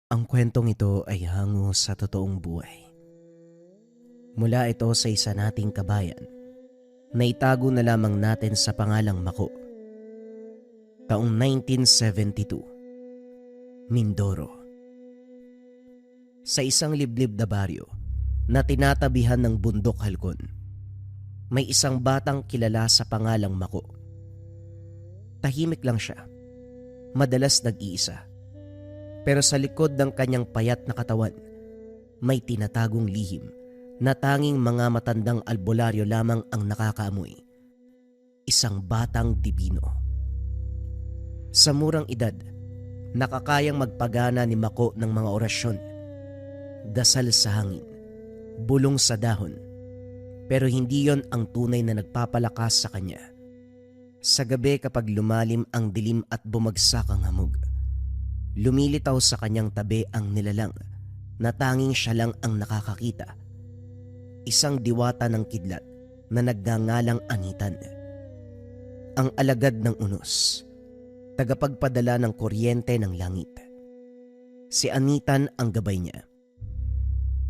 Ang kwentong ito ay hango sa totoong buhay. Mula ito sa isa nating kabayan na itago na lamang natin sa pangalang Mako. Taong 1972, Mindoro. Sa isang liblib na baryo na tinatabihan ng bundok halkon, may isang batang kilala sa pangalang Mako. Tahimik lang siya, madalas nag-iisa. Pero sa likod ng kanyang payat na katawan, may tinatagong lihim na tanging mga matandang albularyo lamang ang nakakaamoy. Isang batang dibino. Sa murang edad, nakakayang magpagana ni Mako ng mga orasyon, dasal sa hangin, bulong sa dahon, pero hindi yon ang tunay na nagpapalakas sa kanya. Sa gabi kapag lumalim ang dilim at bumagsak ang hamog, lumilitaw sa kanyang tabi ang nilalang na tanging siya lang ang nakakakita. Isang diwata ng kidlat na nagngangalang Anitan. Ang alagad ng unos, tagapagpadala ng kuryente ng langit. Si Anitan ang gabay niya.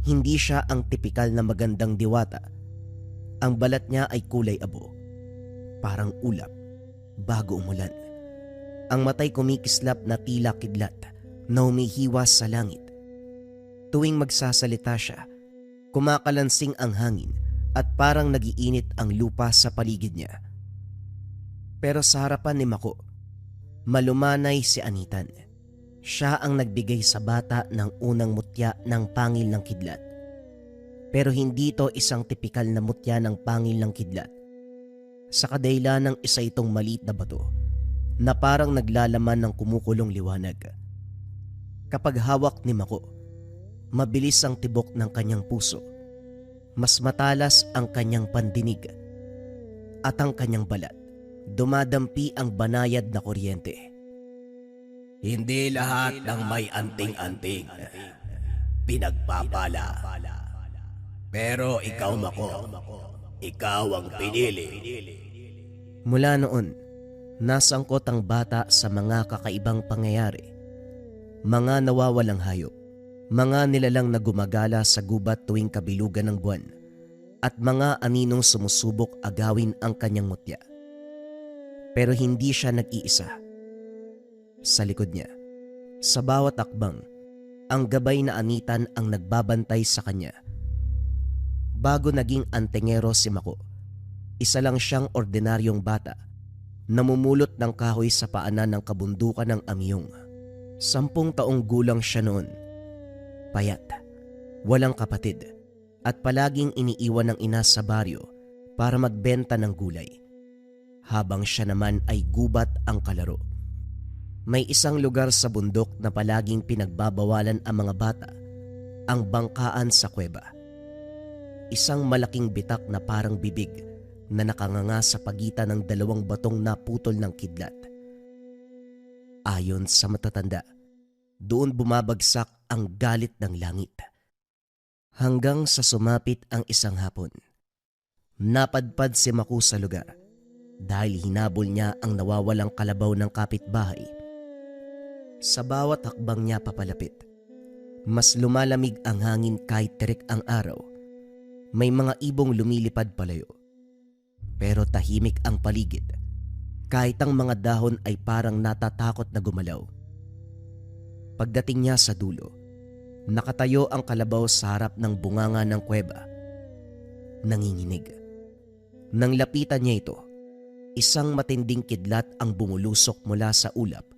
Hindi siya ang tipikal na magandang diwata. Ang balat niya ay kulay abo, parang ulap, bago umulan. Ang matay kumikislap na tila kidlat na humihiwas sa langit. Tuwing magsasalita siya, kumakalansing ang hangin at parang nagiinit ang lupa sa paligid niya. Pero sa harapan ni Mako, malumanay si Anitan. Siya ang nagbigay sa bata ng unang mutya ng pangil ng kidlat. Pero hindi ito isang tipikal na mutya ng pangil ng kidlat. Sa kadahilan ng isa itong maliit na bato na parang naglalaman ng kumukulong liwanag. Kapag hawak ni Mako, mabilis ang tibok ng kanyang puso. Mas matalas ang kanyang pandinig. At ang kanyang balat, dumadampi ang banayad na kuryente. Hindi lahat ng may anting-anting pinagpapala. Pero ikaw, Mako, ikaw ang pinili. Mula noon, nasangkot ang bata sa mga kakaibang pangyayari. Mga nawawalang hayop, mga nilalang na gumagala sa gubat tuwing kabilugan ng buwan, at mga aninong sumusubok agawin ang kanyang mutya. Pero hindi siya nag-iisa. Sa likod niya, sa bawat akbang, ang gabay na Anitan ang nagbabantay sa kanya. Bago naging antingero si Mako, isa lang siyang ordinaryong bata, namumulot ng kahoy sa paanan ng kabundukan ng Amyong. 10 taong gulang siya noon. Payat, walang kapatid, at palaging iniiwan ng ina sa baryo para magbenta ng gulay. Habang siya naman ay gubat ang kalaro. May isang lugar sa bundok na palaging pinagbabawalan ang mga bata, ang bangkaan sa kuweba. Isang malaking bitak na parang bibig na nakanganga sa pagitan ng 2 batong naputol ng kidlat. Ayon sa matatanda, doon bumabagsak ang galit ng langit. Hanggang sa sumapit ang isang hapon, napadpad si Mako sa lugar dahil hinabol niya ang nawawalang kalabaw ng kapitbahay. Sa bawat hakbang niya papalapit, mas lumalamig ang hangin kahit terik ang araw. May mga ibong lumilipad palayo. Pero tahimik ang paligid, kahit ang mga dahon ay parang natatakot na gumalaw. Pagdating niya sa dulo, nakatayo ang kalabaw sa harap ng bunganga ng kuweba. Nanginginig. Nang lapitan niya ito, isang matinding kidlat ang bumulusok mula sa ulap,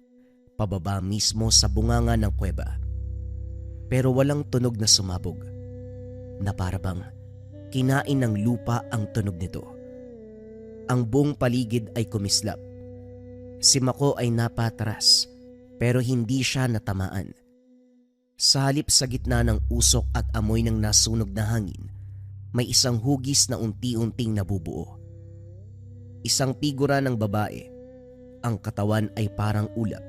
pababa mismo sa bunganga ng kuweba. Pero walang tunog na sumabog, na parabang kinain ng lupa ang tunog nito. Ang buong paligid ay kumislap. Si Mako ay napatras, pero hindi siya natamaan. Sa halip sa gitna ng usok at amoy ng nasunog na hangin, may isang hugis na unti-unting nabubuo. Isang figura ng babae. Ang katawan ay parang ulap.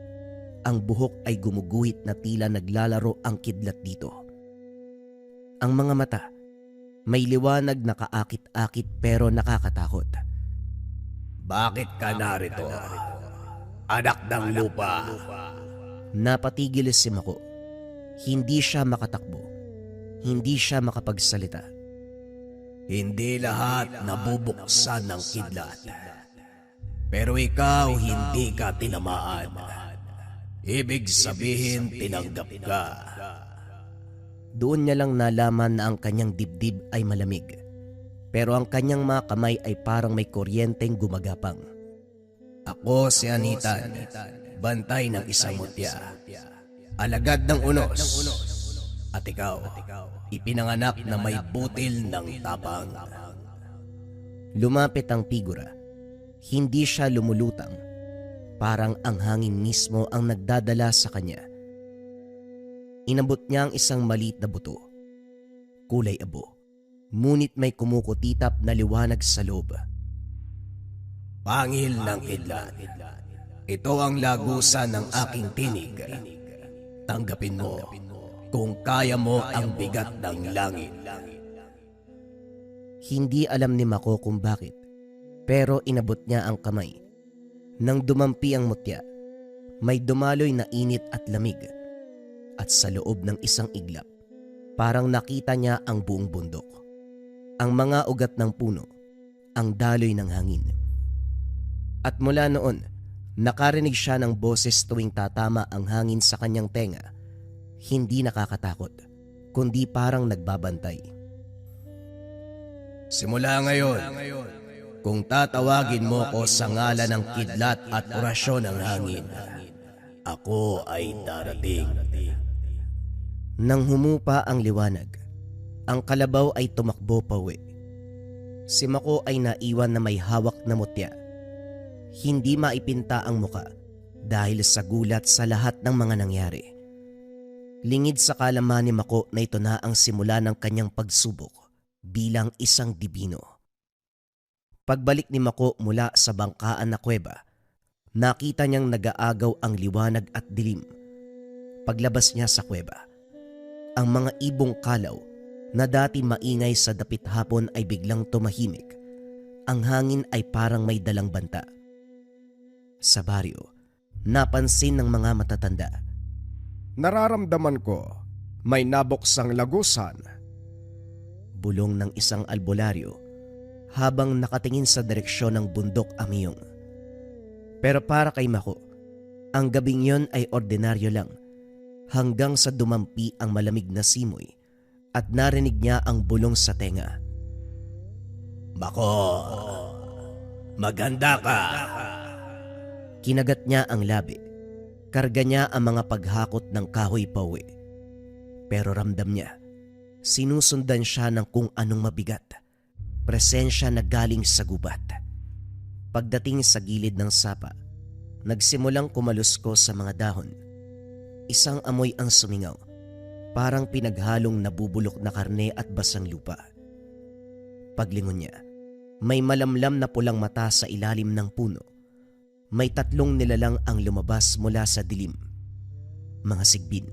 Ang buhok ay gumuguhit na tila naglalaro ang kidlat dito. Ang mga mata, may liwanag na kaakit-akit pero nakakatakot. Bakit ka narito, anak ng lupa? Napatigil si Mako. Hindi siya makatakbo. Hindi siya makapagsalita. Hindi lahat nabubuksan ng kidlat. Pero ikaw hindi ka tinamaan. Ibig sabihin tinanggap ka. Doon niya lang nalaman na ang kanyang dibdib ay malamig. Pero ang kanyang mga kamay ay parang may kuryenteng gumagapang. Ako si Anitan, bantay ng isang mutya. Alagad ng unos. At ikaw, ipinanganak na may butil ng tapang. Lumapit ang figura. Hindi siya lumulutang. Parang ang hangin mismo ang nagdadala sa kanya. Inabot niya ang isang maliit na buto. Kulay abo. Ngunit may kumukutitap na liwanag sa loob. Pangil ng kidlat. Ito ang lagusan ng aking tinig. Tanggapin mo kung kaya mo ang bigat ng langit. Hindi alam ni Mako kung bakit, pero inabot niya ang kamay. Nang dumampi ang mutya, may dumaloy na init at lamig. At sa loob ng isang iglap, parang nakita niya ang buong bundok. Ang mga ugat ng puno, ang daloy ng hangin. At mula noon, nakarinig siya ng boses tuwing tatama ang hangin sa kanyang tenga. Hindi nakakatakot, kundi parang nagbabantay. Simula ngayon, kung tatawagin mo ko sa ngalan ng kidlat at orasyon ng hangin, ako ay darating. Nang humupa ang liwanag, ang kalabaw ay tumakbo pauwi. Si Mako ay naiwan na may hawak na mutya. Hindi maipinta ang muka dahil sa gulat sa lahat ng mga nangyari. Lingid sa kalaman ni Mako na ito na ang simula ng kanyang pagsubok bilang isang dibino. Pagbalik ni Mako mula sa bangkaan na kuweba, nakita niyang nag-aagaw ang liwanag at dilim. Paglabas niya sa kuweba, ang mga ibong kalaw na dati maingay sa dapit hapon ay biglang tumahimik. Ang hangin ay parang may dalang banta. Sa baryo, napansin ng mga matatanda. Nararamdaman ko may nabuksang lagusan. Bulong ng isang albularyo habang nakatingin sa direksyon ng bundok Amiyong. Pero para kay Mako, ang gabing yon ay ordinaryo lang hanggang sa dumampi ang malamig na simoy at narinig niya ang bulong sa tenga. Mako, maganda ka. Kinagat niya ang labi. Karga niya ang mga paghakot ng kahoy pauwi. Pero ramdam niya, sinusundan siya ng kung anong mabigat. Presensya na galing sa gubat. Pagdating sa gilid ng sapa, nagsimulang kumalusko sa mga dahon. Isang amoy ang sumingaw, parang pinaghalong nabubulok na karne at basang lupa. Paglingon niya, may malamlam na pulang mata sa ilalim ng puno. May 3 nilalang ang lumabas mula sa dilim. Mga sigbin.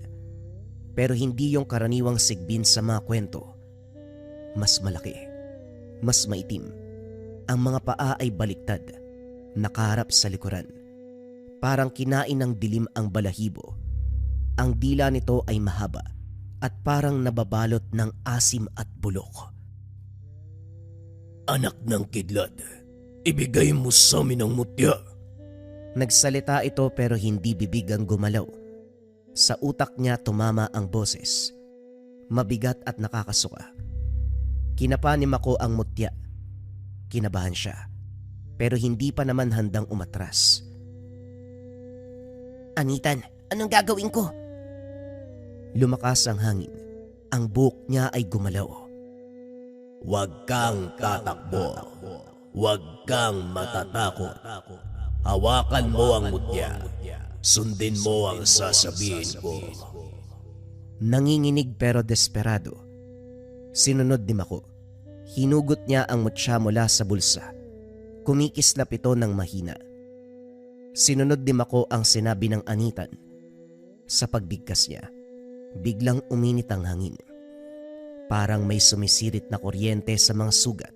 Pero hindi yung karaniwang sigbin sa mga kwento. Mas malaki. Mas maitim. Ang mga paa ay baliktad. Nakaharap sa likuran. Parang kinain ng dilim ang balahibo. Ang dila nito ay mahaba at parang nababalot ng asim at bulok. Anak ng kidlat, ibigay mo sa amin ang mutya. Nagsalita ito pero hindi bibig ang gumalaw. Sa utak niya tumama ang boses. Mabigat at nakakasuka. Kinapa ni Mako ang mutya. Kinabahan siya. Pero hindi pa naman handang umatras. Anitan, anong gagawin ko? Lumakas ang hangin. Ang buhok niya ay gumalaw. Huwag kang tatakbo. Huwag kang matatakot. Hawakan mo ang mutya. Sundin mo ang sasabihin ko. Nanginginig pero desperado. Sinunod ni Mako. Hinugot niya ang mutya mula sa bulsa. Kumikislap ito ng mahina. Sinunod ni Mako ang sinabi ng Anitan. Sa pagbigkas niya, biglang uminit ang hangin. Parang may sumisirit na kuryente sa mga sugat.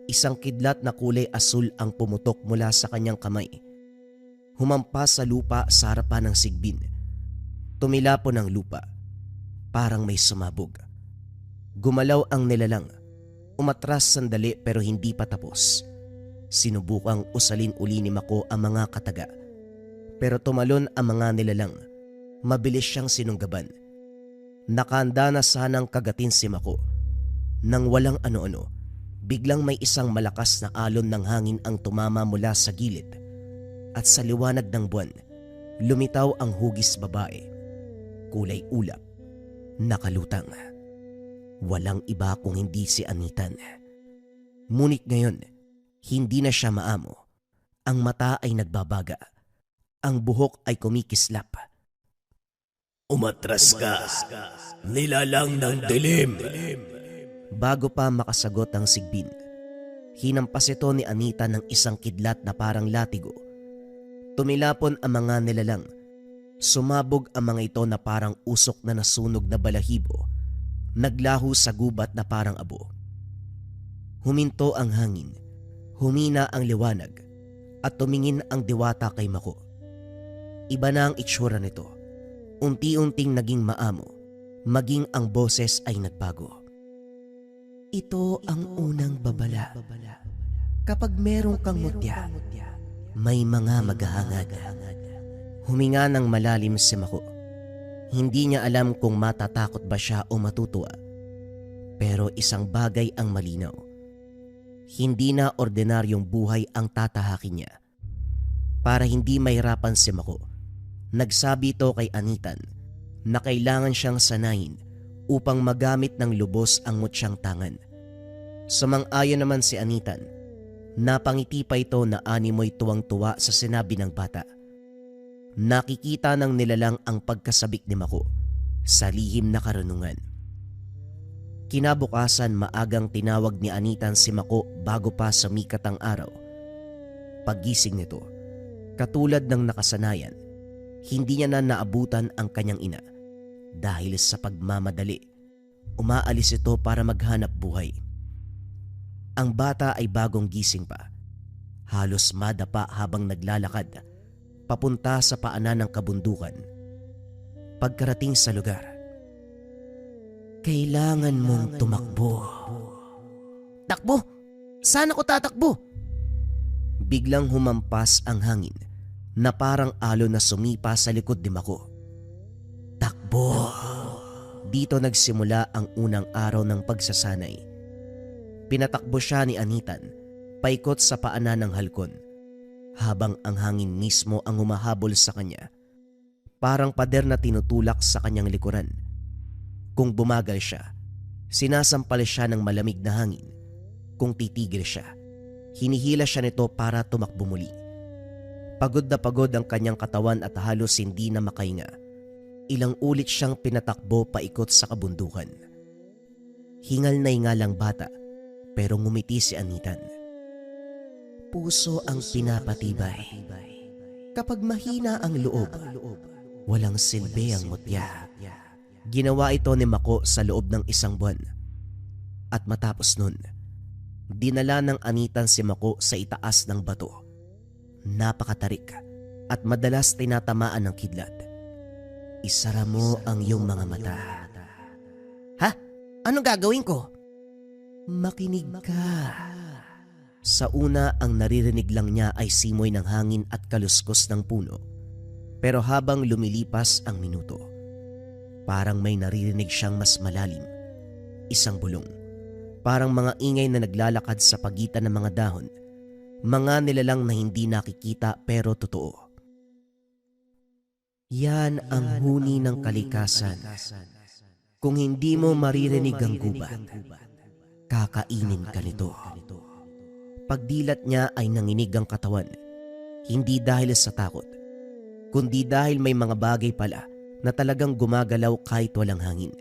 Isang kidlat na kulay asul ang pumutok mula sa kanyang kamay. Humampas sa lupa sa harapan ng sigbin. Tumilapon ang lupa Parang may sumabog. Gumalaw ang nilalang. Umatras sandali pero hindi pa tapos. Sinubukang usalin uli ni Mako ang mga kataga. Pero tumalon ang mga nilalang. Mabilis siyang sinunggaban. Nakahanda na sanang kagatin si Mako. Nang walang ano-ano, biglang may isang malakas na alon ng hangin ang tumama mula sa gilid. At sa liwanag ng buwan, lumitaw ang hugis babae. Kulay ulap, nakalutang. Walang iba kung hindi si Anitan. Ngunit ngayon, hindi na siya maamo. Ang mata ay nagbabaga. Ang buhok ay kumikislap. Umatras ka, nilalang ng dilim. Bago pa makasagot ang sigbin, hinampas ito ni Anita ng isang kidlat na parang latigo. Tumilapon ang mga nilalang. Sumabog ang mga ito na parang usok na nasunog na balahibo. Naglaho sa gubat na parang abo. Huminto ang hangin, humina ang liwanag, at tumingin ang diwata kay Mako. Iba na ang itsura nito. Unti-unting naging maamo, maging ang boses ay nagbago. Ito ang unang babala. Kapag merong kang mutya, may mga maghahangad. Huminga ng malalim si Mako. Hindi niya alam kung matatakot ba siya o matutuwa. Pero isang bagay ang malinaw. Hindi na ordinaryong buhay ang tatahakin niya. Para hindi mahirapan si Mako, nagsabi ito kay Anitan na kailangan siyang sanayin upang magamit ng lubos ang mutyang tangan. Sumang-ayon naman si Anitan. Napangiti pa ito na animoy tuwang-tuwa sa sinabi ng bata. Nakikita ng nilalang ang pagkasabik ni Mako sa lihim na karunungan. Kinabukasan maagang tinawag ni Anitan si Mako bago pa sumikat ang araw. Paggising nito, katulad ng nakasanayan, hindi niya na naabutan ang kanyang ina dahil sa pagmamadali. Umaalis ito para maghanap buhay. Ang bata ay bagong gising pa. Halos madapa habang naglalakad papunta sa paanan ng kabundukan. Pagkarating sa lugar, kailangan mong tumakbo. Takbo? Saan ako tatakbo? Biglang humampas ang hangin na parang alon na sumipa sa likod ni Mako. Takbo! Dito nagsimula ang unang araw ng pagsasanay. Pinatakbo siya ni Anitan, paikot sa paanan ng halkon, habang ang hangin mismo ang humahabol sa kanya. Parang pader na tinutulak sa kanyang likuran. Kung bumagal siya, sinasampal siya ng malamig na hangin. Kung titigil siya, hinihila siya nito para tumakbo muli. Pagod na pagod ang kanyang katawan at halos hindi na makahinga. Ilang ulit siyang pinatakbo paikot sa kabundukan. Hingal na hingal ang bata, pero ngumiti si Anitan. Puso ang pinapatibay. Kapag mahina ang loob, walang silbi ang mutya. Ginawa ito ni Mako sa loob ng isang buwan. At matapos nun, dinala ng Anitan si Mako sa itaas ng bato. Napakatarik at madalas tinatamaan ng kidlat. Isara mo ang iyong mga mata. Ha? Anong gagawin ko? Makinig ka. Sa una, ang naririnig lang niya ay simoy ng hangin at kaluskos ng puno. Pero habang lumilipas ang minuto, parang may naririnig siyang mas malalim. Isang bulong. Parang mga ingay na naglalakad sa pagitan ng mga dahon. Mga nilalang na hindi nakikita pero totoo. Yan ang huni ng kalikasan. Kung hindi mo maririnig ang gubat, kakainin ka nito. Pagdilat niya ay nanginig ang katawan. Hindi dahil sa takot, kundi dahil may mga bagay pala na talagang gumagalaw kahit walang hangin.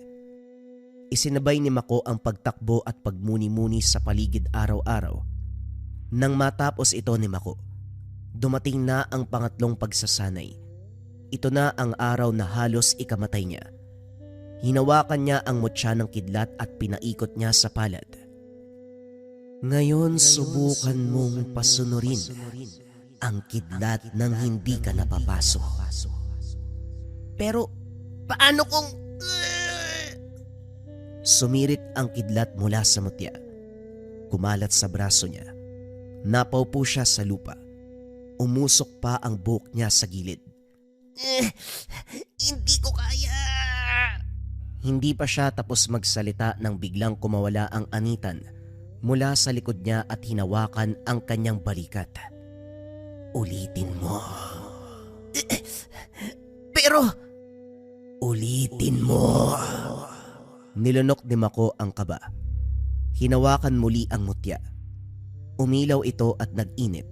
Isinabay ni Mako ang pagtakbo at pagmuni-muni sa paligid araw-araw. Nang matapos ito ni Mako, dumating na ang pangatlong pagsasanay. Ito na ang araw na halos ikamatay niya. Hinawakan niya ang mutya ng kidlat at pinaikot niya sa palad. Ngayon subukan mong pasunurin ang kidlat nang hindi ka napapasok. Pero paano kung... Sumirit ang kidlat mula sa mutya. Kumalat sa braso niya. Napaupo siya sa lupa. Umusok pa ang buhok niya sa gilid. Hindi ko kaya! Hindi pa siya tapos magsalita nang biglang kumawala ang anitan mula sa likod niya at hinawakan ang kanyang balikat. Ulitin mo. Pero, ulitin mo. Nilunok ni Mako ang kaba. Hinawakan muli ang mutya. Umilaw ito at nag-init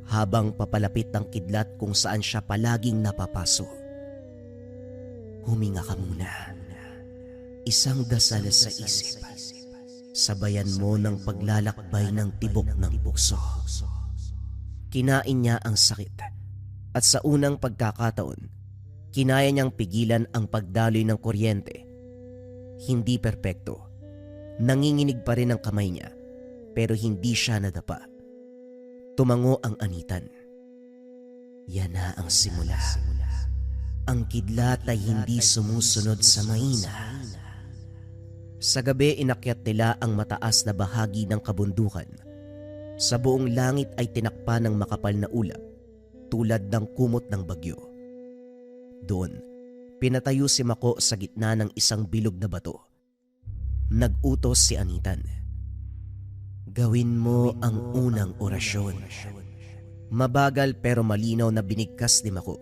habang papalapit ang kidlat kung saan siya palaging napapaso. Huminga ka muna. Isang dasal sa isip. Sabayan mo ng paglalakbay ng tibok ng puso. Kinain niya ang sakit at sa unang pagkakataon, kinaya niyang pigilan ang pagdaloy ng kuryente. Hindi perpekto. Nanginginig pa rin ang kamay niya pero hindi siya nadapa. Tumango ang anitan. Yan na ang simula. Ang kidlat ay hindi sumusunod sa mahina. Sa gabi inakyat nila ang mataas na bahagi ng kabundukan. Sa buong langit ay tinakpan ng makapal na ulap tulad ng kumot ng bagyo. Doon, pinatayo si Mako sa gitna ng isang bilog na bato. Nag-utos si anitan. Gawin mo ang unang orasyon. Mabagal pero malinaw na binigkas ni Mako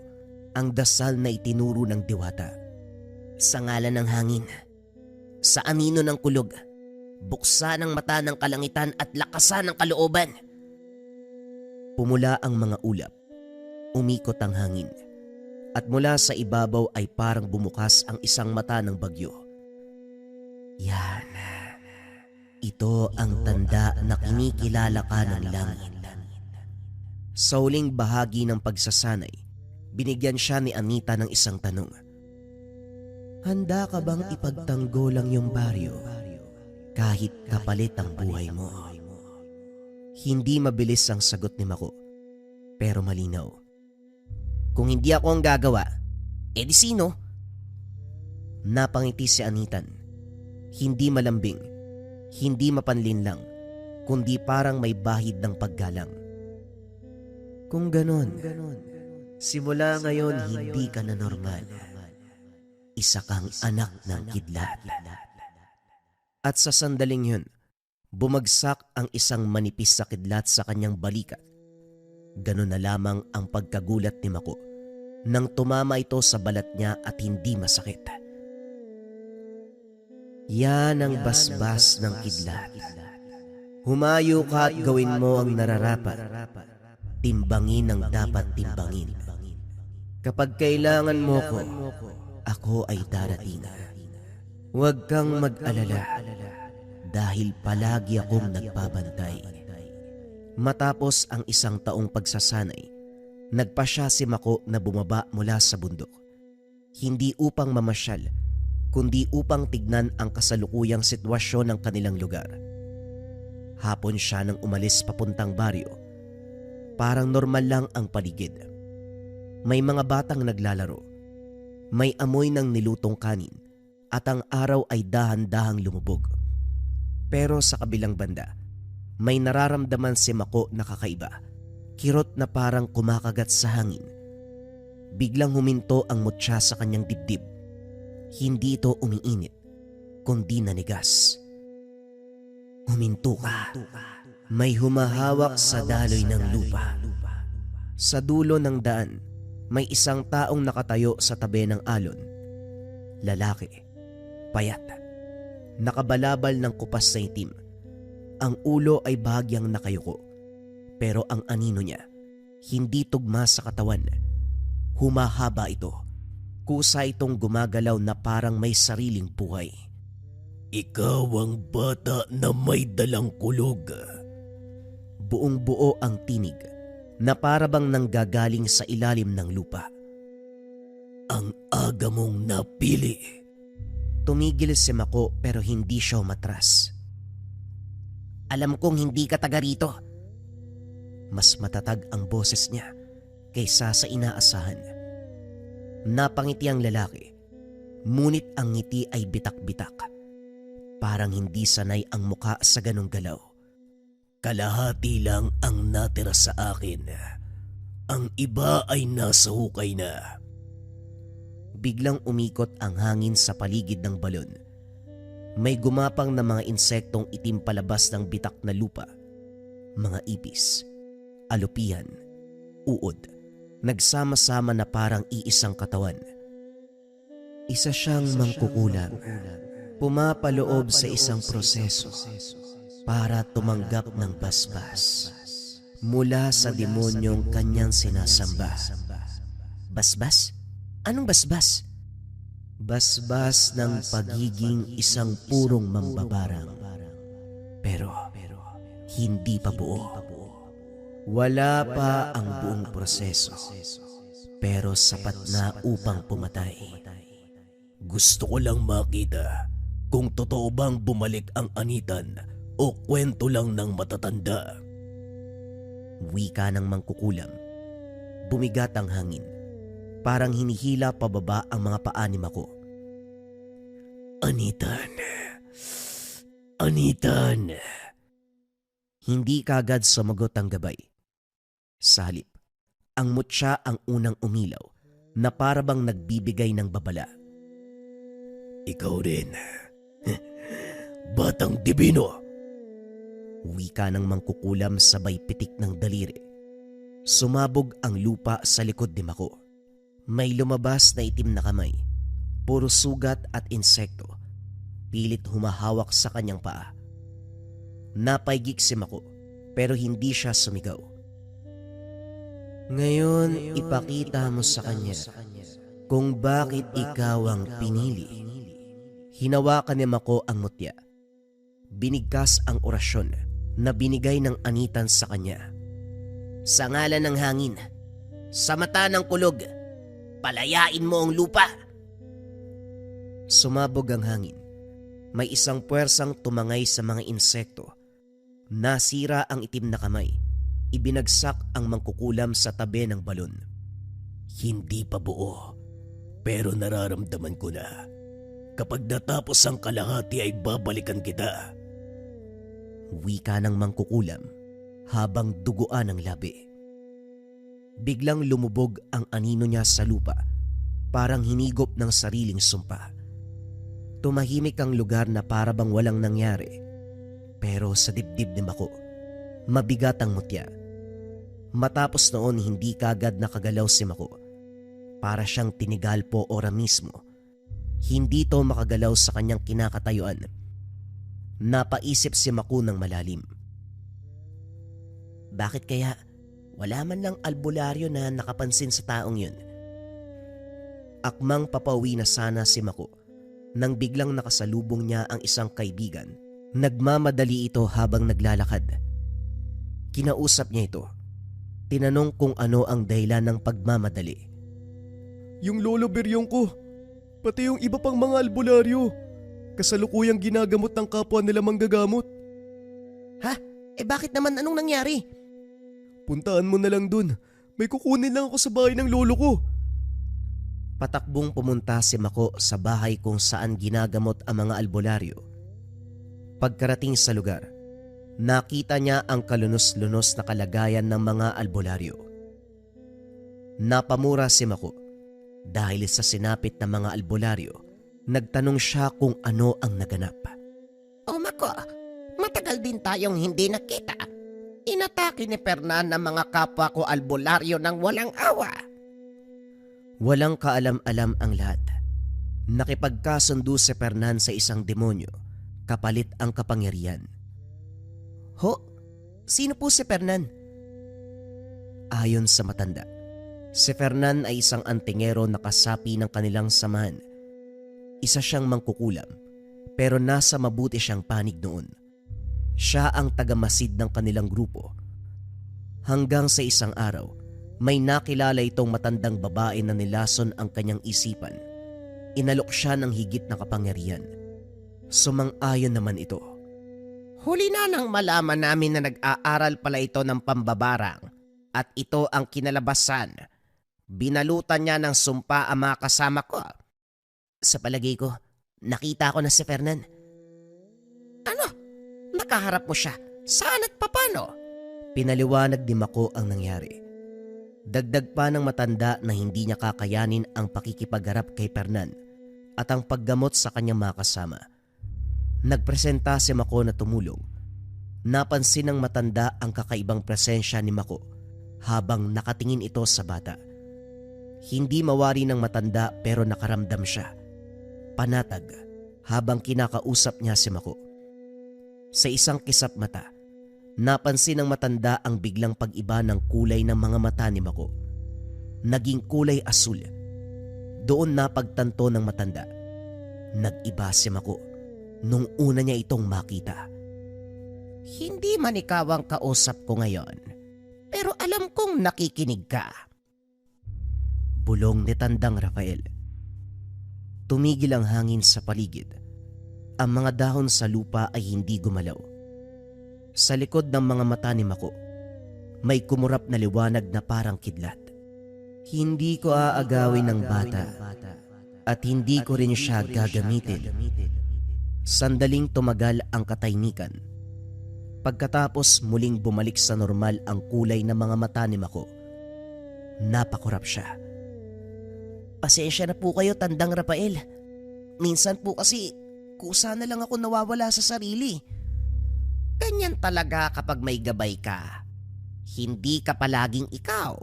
ang dasal na itinuro ng diwata. Sa ngalan ng hangin, sa anino ng kulog, buksan ang mata ng kalangitan at lakasan ang kalooban. Pumula ang mga ulap, umikot ang hangin, at mula sa ibabaw ay parang bumukas ang isang mata ng bagyo. Yan. Ito ang tanda na kinikilala ka ng langit. Sa huling bahagi ng pagsasanay, binigyan siya ni Anita ng isang tanong. Handa ka bang ipagtanggol ang iyong baryo kahit kapalit ang buhay mo? Hindi mabilis ang sagot ni Mako, pero malinaw. Kung hindi ako ang gagawa, edi sino? Napangiti si Anitan. Hindi malambing, hindi mapanlinlang, kundi parang may bahid ng paggalang. Kung ganon, simula ngayon hindi ka na normal. Isa kang anak ng kidlat. At sa sandaling yun, bumagsak ang isang manipis sa kidlat sa kanyang balikat. Ganon na lamang ang pagkagulat ni Mako nang tumama ito sa balat niya at hindi masakit. Yan ang basbas ng kidlat. Humayo ka at gawin mo ang nararapat. Timbangin ang dapat timbangin. Kapag kailangan mo ko, ako ay darating. Huwag kang mag-alala dahil palagi akong nagbabantay. Matapos ang isang taong pagsasanay, nagpasya si Mako na bumaba mula sa bundok. Hindi upang mamasyal, kundi upang tignan ang kasalukuyang sitwasyon ng kanilang lugar. Hapon siya nang umalis papuntang baryo. Parang normal lang ang paligid. May mga batang naglalaro. May amoy ng nilutong kanin at ang araw ay dahan-dahang lumubog. Pero sa kabilang banda, may nararamdaman si Mako na kakaiba. Kirot na parang kumakagat sa hangin. Biglang huminto ang mutya sa kanyang dibdib. Hindi ito umiinit, kundi nanigas. Huminto ka. May humahawak sa daloy ng lupa. Sa dulo ng daan, may isang taong nakatayo sa tabi ng alon. Lalaki, payat, nakabalabal ng kupas na itim. Ang ulo ay bahagyang nakayuko, pero ang anino niya, hindi tugma sa katawan. Humahaba ito. Kusa itong gumagalaw na parang may sariling buhay. Ikaw ang bata na may dalang kulog. Buong buo ang tinig na parabang nanggagaling sa ilalim ng lupa. Ang aga mong napili. Tumigil si Mako pero hindi siya umatras. Alam kong hindi ka taga rito. Mas matatag ang boses niya kaysa sa inaasahan. Napangiti ang lalaki, ngunit ang ngiti ay bitak-bitak. Parang hindi sanay ang muka sa ganong galaw. Kalahati lang ang natira sa akin. Ang iba ay nasa hukay na. Biglang umikot ang hangin sa paligid ng balon. May gumapang na mga insektong itim palabas ng bitak na lupa. Mga ipis, alupihan, uod, nagsama-sama na parang iisang katawan. Isa siyang mangkukulam, pumapaloob sa isang proseso para tumanggap ng basbas mula sa demonyong kanyang sinasamba. Basbas? Anong basbas? Basbas ng pagiging isang purong mambabarang. Pero hindi pa buo. Wala pa ang buong proseso. Pero sapat na upang pumatay. Gusto ko lang makita kung totoo bang bumalik ang anitan o kwento lang ng matatanda. Wika ng mangkukulam. Bumigat ang hangin. Parang hinihila pababa ang mga paa ni Mako. Anitan. Anitan. Hindi kagad sumagot ang gabay. Sa halip, ang mutya ang unang umilaw na parabang nagbibigay ng babala. Ikaw rin. Batang dibino. Wika ng mangkukulam sabay pitik ng daliri. Sumabog ang lupa sa likod ni Mako. May lumabas na itim na kamay. Puro sugat at insekto. Pilit humahawak sa kanyang paa. Napaigik si Mako pero hindi siya sumigaw. Ngayon, ipakita mo sa kanya kung bakit ikaw ang pinili. Hinawakan ni Mako ang mutya. Binigkas ang orasyon na binigay ng anitan sa kanya. Sa ngalan ng hangin, sa mata ng kulog, palayain mo ang lupa. Sumabog ang hangin. May isang puwersang tumangay sa mga insekto. Nasira ang itim na kamay. Ibinagsak ang mangkukulam sa tabi ng balon. Hindi pa buo, pero nararamdaman ko na. Kapag natapos ang kalahati ay babalikan kita. Wika ng mangkukulam habang duguan ang labi. Biglang lumubog ang anino niya sa lupa, parang hinigop ng sariling sumpa. Tumahimik ang lugar na parabang walang nangyari. Pero sa dibdib ni Mako, mabigat ang mutya. Matapos noon hindi kagad nakagalaw si Mako. Para siyang tinigal po ora mismo. Hindi to makagalaw sa kanyang kinakatayuan. Napaisip si Mako ng malalim. Bakit kaya wala man lang albularyo na nakapansin sa taong yun? Akmang papauwi na sana si Mako nang biglang nakasalubong niya ang isang kaibigan. Nagmamadali ito habang naglalakad. Kinausap niya ito. Tinanong kung ano ang dahilan ng pagmamadali. Yung lolo beryong ko, pati yung iba pang mga albularyo, kasalukuyang ginagamot ng kapwa nila manggagamot. Ha? Bakit naman, anong nangyari? Puntaan mo na lang dun. May kukunin lang ako sa bahay ng lolo ko. Patakbong pumunta si Mako sa bahay kung saan ginagamot ang mga albularyo. Pagkarating sa lugar, nakita niya ang kalunos-lunos na kalagayan ng mga albularyo. Napamura si Mako dahil sa sinapit na mga albularyo. Nagtanong siya kung ano ang naganap. O Mako, matagal din tayong hindi nakita. Inatake ni Fernan ang mga kapwa ko albularyo ng walang awa. Walang kaalam-alam ang lahat. Nakipagkasundo si Fernan sa isang demonyo, kapalit ang kapangyarihan. Ho? Sino po si Fernan? Ayon sa matanda, si Fernan ay isang antingero na kasapi ng kanilang samahan. Isa siyang mangkukulam, pero nasa mabuti siyang panig noon. Siya ang tagamasid ng kanilang grupo. Hanggang sa isang araw, may nakilala itong matandang babae na nilason ang kanyang isipan. Inalok siya ng higit na kapangyarihan. Sumang-ayon naman ito. Huli na nang malaman namin na nag-aaral pala ito ng pambabarang at ito ang kinalabasan. Binalutan niya ng sumpa ang mga kasama ko. Sa palagay ko, nakita ko na si Fernan. makaharap mo siya? Saan at papano? Pinaliwanag ni Mako ang nangyari. Dagdag pa ng matanda na hindi niya kakayanin ang pakikipagharap kay Fernan at ang paggamot sa kanyang mga kasama. Nagpresenta si Mako na tumulong. Napansin ng matanda ang kakaibang presensya ni Mako habang nakatingin ito sa bata. Hindi mawari ng matanda pero nakaramdam siya. Panatag habang kinakausap niya si Mako. Sa isang kisap mata, napansin ng matanda ang biglang pag-iba ng kulay ng mga mata ni Mako. Naging kulay asul. Doon napagtanto ng matanda. Nag-iba si Mako nung una niya itong makita. Hindi man ikaw ang kausap ko ngayon, pero alam kong nakikinig ka. Bulong ni Tandang Rafael. Tumigil ang hangin sa paligid. Ang mga dahon sa lupa ay hindi gumalaw. Sa likod ng mga mata ni Mako, may kumurap na liwanag na parang kidlat. Hindi ko aagawin ng bata at hindi ko rin siya gagamitin. Sandaling tumagal ang katahimikan. Pagkatapos muling bumalik sa normal ang kulay ng mga mata ni Mako. Napakurap siya. Pasensya na po kayo, Tandang Rafael. Minsan po kasi kusa na lang ako nawawala sa sarili. Ganyan talaga kapag may gabay ka. Hindi ka palaging ikaw.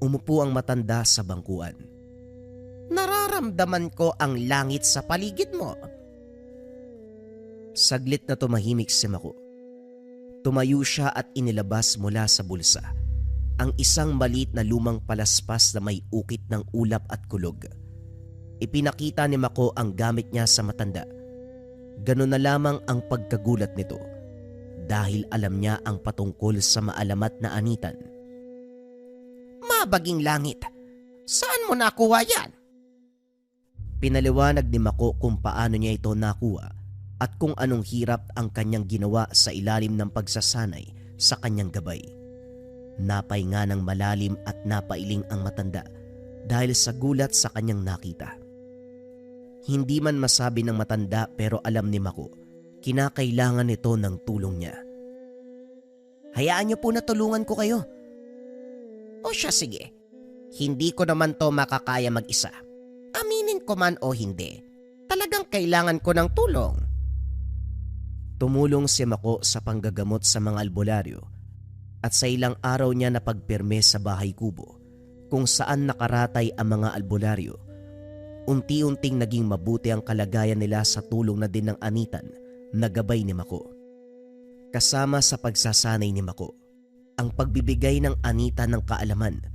Umupo ang matanda sa bangkuan. Nararamdaman ko ang langit sa paligid mo. Saglit na tumahimik si Mako. Tumayo siya at inilabas mula sa bulsa ang isang maliit na lumang palaspas na may ukit ng ulap at kulog. Ipinakita ni Mako ang gamit niya sa matanda. Ganun na lamang ang pagkagulat nito dahil alam niya ang patungkol sa maalamat na anitan. Mabaging langit, saan mo nakuha yan? Pinaliwanag ni Mako kung paano niya ito nakuha at kung anong hirap ang kanyang ginawa sa ilalim ng pagsasanay sa kanyang gabay. Napahinga ng malalim at napailing ang matanda dahil sa gulat sa kanyang nakita. Hindi man masabi ng matanda pero alam ni Mako, kinakailangan nito ng tulong niya. Hayaan niyo po na tulungan ko kayo. O siya, sige. Hindi ko naman to makakaya mag-isa. Aminin ko man o hindi, talagang kailangan ko ng tulong. Tumulong si Mako sa panggagamot sa mga albularyo at sa ilang araw niya napagpirme sa bahay kubo kung saan nakaratay ang mga albularyo. Unti-unting naging mabuti ang kalagayan nila sa tulong na din ng anitan na gabay ni Mako. Kasama sa pagsasanay ni Mako, ang pagbibigay ng anitan ng kaalaman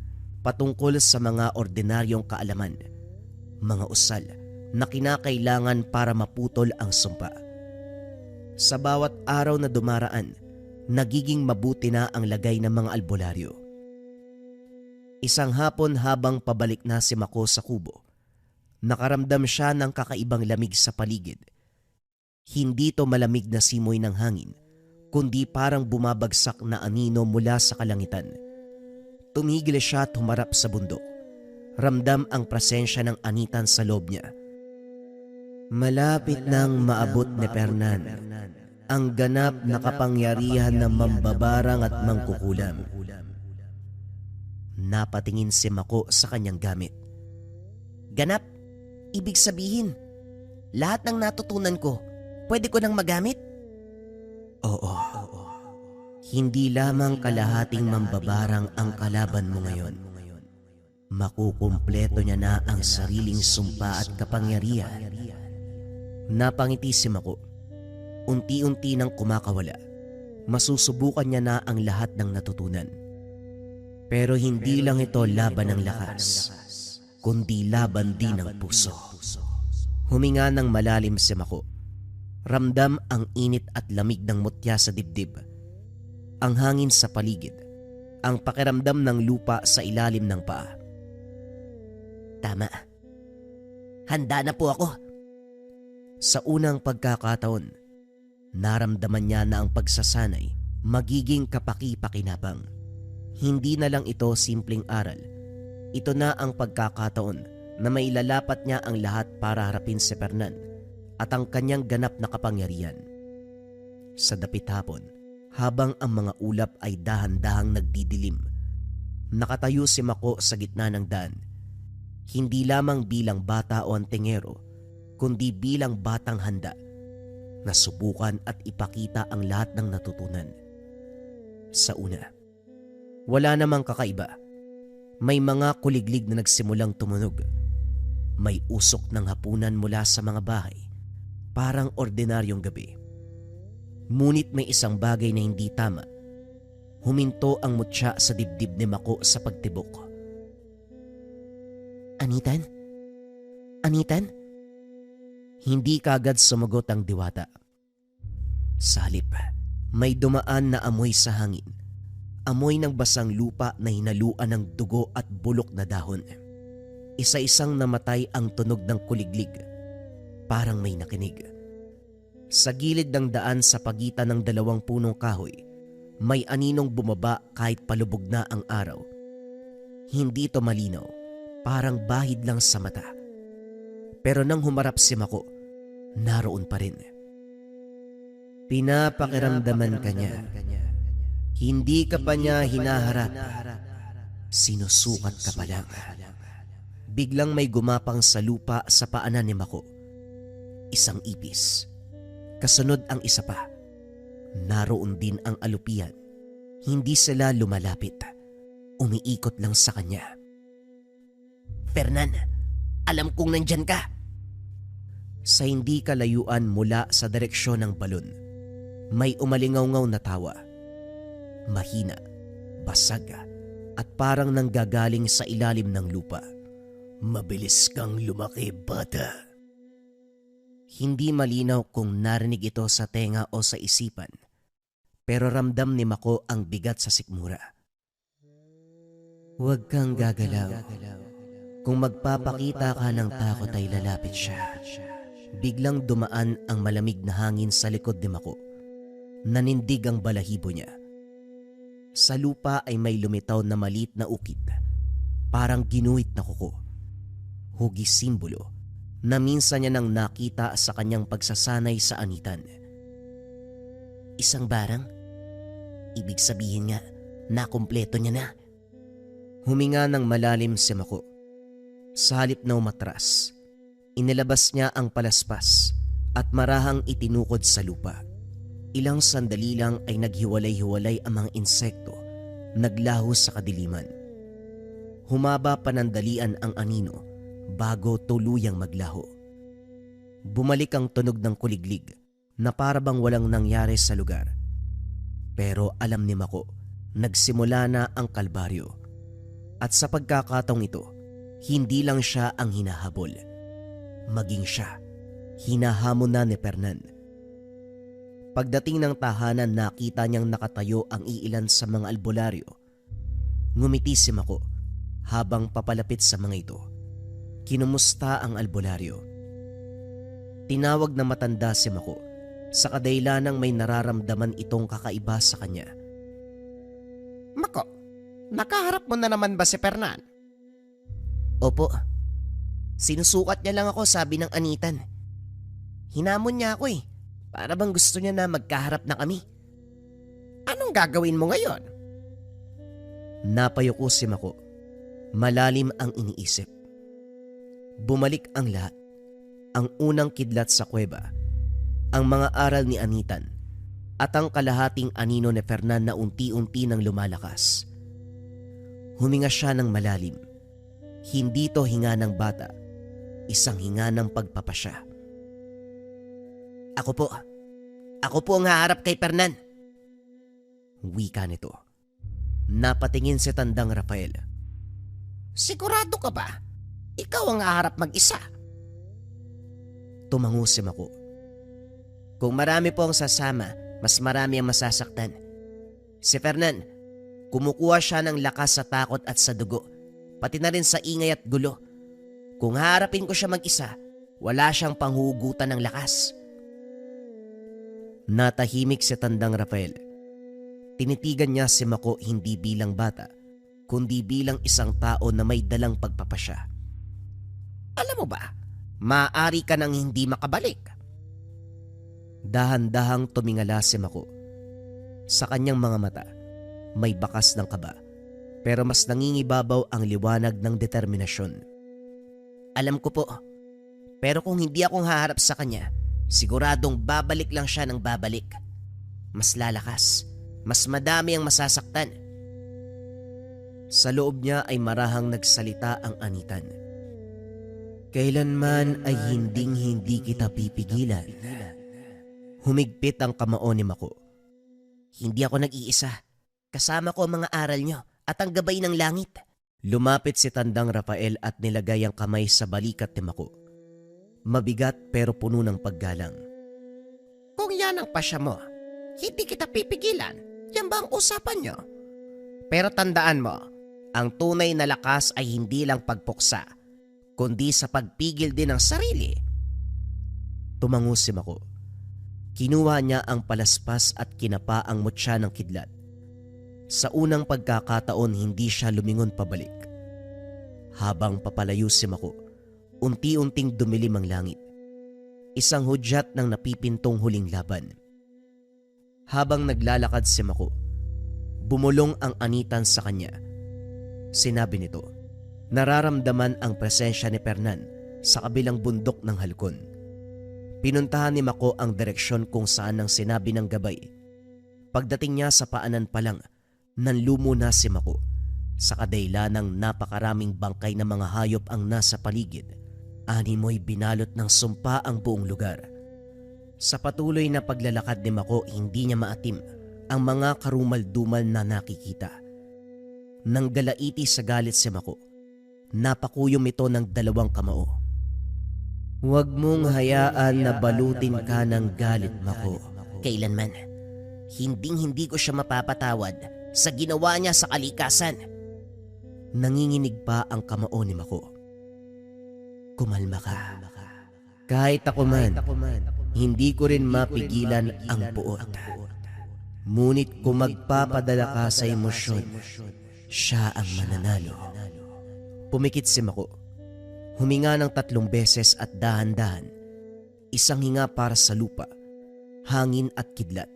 patungkol sa mga ordinaryong kaalaman, mga usal na kinakailangan para maputol ang sumpa. Sa bawat araw na dumaraan, nagiging mabuti na ang lagay ng mga albularyo. Isang hapon habang pabalik na si Mako sa kubo, nakaramdam siya ng kakaibang lamig sa paligid. Hindi to malamig na simoy ng hangin, kundi parang bumabagsak na anino mula sa kalangitan. Tumigil siya at humarap sa bundok. Ramdam ang presensya ng anitan sa loob niya. Malapit nang maabot ni Fernan ang ganap na kapangyarihan ng mambabarang at mangkukulam. Napatingin si Mako sa kanyang gamit. Ganap? Ibig sabihin, lahat ng natutunan ko, pwede ko nang magamit? Oo. Hindi lamang kalahating mambabarang ang kalaban mo ngayon. Makukumpleto niya na ang sariling sumpa at kapangyarihan. Napangiti si Mako. Unti-unti nang kumakawala. Masusubukan niya na ang lahat ng natutunan. Pero hindi lang ito laban ng lakas, kundi laban din ng puso. Huminga ng malalim si Mako. Ramdam ang init at lamig ng mutya sa dibdib. Ang hangin sa paligid. Ang pakiramdam ng lupa sa ilalim ng paa. Tama. Handa na po ako. Sa unang pagkakataon, naramdaman niya na ang pagsasanay magiging kapaki-pakinabang. Hindi na lang ito simpleng aral. Ito na ang pagkakataon na mailalapat niya ang lahat para harapin si Fernan at ang kanyang ganap na kapangyarihan. Sa dapit hapon, habang ang mga ulap ay dahan-dahang nagdidilim, nakatayo si Mako sa gitna ng daan. Hindi lamang bilang bata o antingero, kundi bilang batang handa na subukan at ipakita ang lahat ng natutunan. Sa una, wala namang kakaiba. May mga kuliglig na nagsimulang tumunog. May usok ng hapunan mula sa mga bahay, parang ordinaryong gabi. Ngunit may isang bagay na hindi tama. Huminto ang mutya sa dibdib ni Mako sa pagtibok. "Anitan? Anitan?" Hindi kaagad sumagot ang diwata. Sa halip, may dumaan na amoy sa hangin. Amoy ng basang lupa na hinaluan ng dugo at bulok na dahon. Isa-isang namatay ang tunog ng kuliglig. Parang may nakinig. Sa gilid ng daan sa pagitan ng dalawang punong kahoy, may aninong bumaba kahit palubog na ang araw. Hindi ito malinaw, parang bahid lang sa mata. Pero nang humarap si Mako, naroon pa rin. Pinapakiramdaman ka niya. Hindi ka pa niya hinaharap. Sinusukat ka pa lang. Biglang may gumapang sa lupa sa paanan ni Mako. Isang ipis. Kasunod ang isa pa. Naroon din ang alupian. Hindi sila lumalapit. Umiikot lang sa kanya. "Fernan, alam kong nandyan ka." Sa hindi kalayuan mula sa direksyon ng balon, may umalingaw-ngaw na tawa. Mahina, basag, at parang nanggagaling sa ilalim ng lupa. Mabilis kang lumaki, bata. Hindi malinaw kung narinig ito sa tenga o sa isipan, pero ramdam ni Mako ang bigat sa sikmura. "Huwag kang gagalaw. Kung magpapakita ka ng takot ay lalapit siya." Biglang dumaan ang malamig na hangin sa likod ni Mako. Nanindig ang balahibo niya. Sa lupa ay may lumitaw na maliit na ukit, parang ginuhit na kuko. Hugis simbolo na minsan niya nang nakita sa kanyang pagsasanay sa anitan. "Isang barang? Ibig sabihin nga, nakumpleto niya na." Huminga ng malalim si Mako. Sa halip na umatras, inilabas niya ang palaspas at marahang itinukod sa lupa. Ilang sandali lang ay naghiwalay-hiwalay ang mga insekto, naglaho sa kadiliman. Humaba panandalian ang anino bago tuluyang maglaho. Bumalik ang tunog ng kuliglig na parabang walang nangyari sa lugar. Pero alam ni Mako, nagsimula na ang kalbaryo. At sa pagkakataong ito, hindi lang siya ang hinahabol. Maging siya, hinahamon na ni Fernan. Pagdating ng tahanan, nakita niyang nakatayo ang iilan sa mga albularyo. Ngumiti si Mako habang papalapit sa mga ito. Kinumusta ang albularyo. Tinawag na matanda si Mako sa kadailanang may nararamdaman itong kakaiba sa kanya. "Mako, nakaharap mo na naman ba si Fernan?" "Opo." "Sinusukat niya lang ako, sabi ng anitan. Hinamon niya ako para bang gusto niya na magkaharap na kami. Anong gagawin mo ngayon?" Napayuko si Mako. Malalim ang iniisip. Bumalik ang lahat. Ang unang kidlat sa kuweba, ang mga aral ni anitan, at ang kalahating anino ni Fernan na unti-unti nang lumalakas. Huminga siya ng malalim. Hindi to hinga ng bata, isang hinga ng pagpapasya. Ako po ang haharap kay Fernan." Wika nito. Napatingin si tandang Rafael. "Sigurado ka ba? Ikaw ang haharap mag-isa?" Tumango si Mako. "Kung marami po ang sasama, mas marami ang masasaktan. Si Fernan, kumukuha siya ng lakas sa takot at sa dugo, pati na rin sa ingay at gulo. Kung haharapin ko siya mag-isa, wala siyang panghugutan ng lakas." Natahimik si tandang Rafael. Tinitigan niya si Mako hindi bilang bata, kundi bilang isang tao na may dalang pagpapasya. "Alam mo ba, maaari ka nang hindi makabalik." Dahan-dahang tumingala si Mako. Sa kanyang mga mata, may bakas ng kaba, pero mas nangingibabaw ang liwanag ng determinasyon. Alam ko po, pero kung hindi akong haharap sa kanya, siguradong babalik lang siya ng babalik. Mas lalakas, mas madami ang masasaktan. Sa loob niya ay marahang nagsalita ang anitan. Kailanman ay hinding-hindi kita pipigilan. Humigpit ang kamao ni Mako. Hindi ako nag-iisa. Kasama ko ang mga aral nyo at ang gabay ng langit. Lumapit si Tandang Rafael at nilagay ang kamay sa balikat ni Mako. Mabigat pero puno ng paggalang. Kung yan ang pasya mo, hindi kita pipigilan. Yan ba ang usapan nyo? Pero tandaan mo, ang tunay na lakas ay hindi lang pagpuksa, kundi sa pagpigil din ng sarili. Tumango si Mako. Kinuha niya ang palaspas at kinapa ang mutya ng kidlat. Sa unang pagkakataon hindi siya lumingon pabalik. Habang papalayo si Mako, unti-unting dumilim ang langit. Isang hudyat ng napipintong huling laban. Habang naglalakad si Mako, bumulong ang anitan sa kanya. Sinabi nito, nararamdaman ang presensya ni Fernan sa kabilang bundok ng halkon. Pinuntahan ni Mako ang direksyon kung saan ang sinabi ng gabay. Pagdating niya sa paanan pa lang, nanlumo na si Mako. Sa kadaylanang napakaraming bangkay ng mga hayop ang nasa paligid, animoy binalot ng sumpa ang buong lugar. Sa patuloy na paglalakad ni Mako, hindi niya maatim ang mga karumal-dumal na nakikita. Nang galaiti sa galit si Mako, napakuyom ito ng dalawang kamao. Huwag mong hayaan na balutin ka ng galit, Mako. Kailanman, hinding-hindi ko siya mapapatawad sa ginawa niya sa kalikasan. Nanginginig pa ang kamao ni Mako. Kumalma ka. Kahit ako man, hindi ko rin mapigilan ang puot. Ngunit kung magpapadala ka sa emosyon, siya ang mananalo. Pumikit si Mako. Huminga ng 3 beses at dahan-dahan. Isang hinga para sa lupa, hangin at kidlat.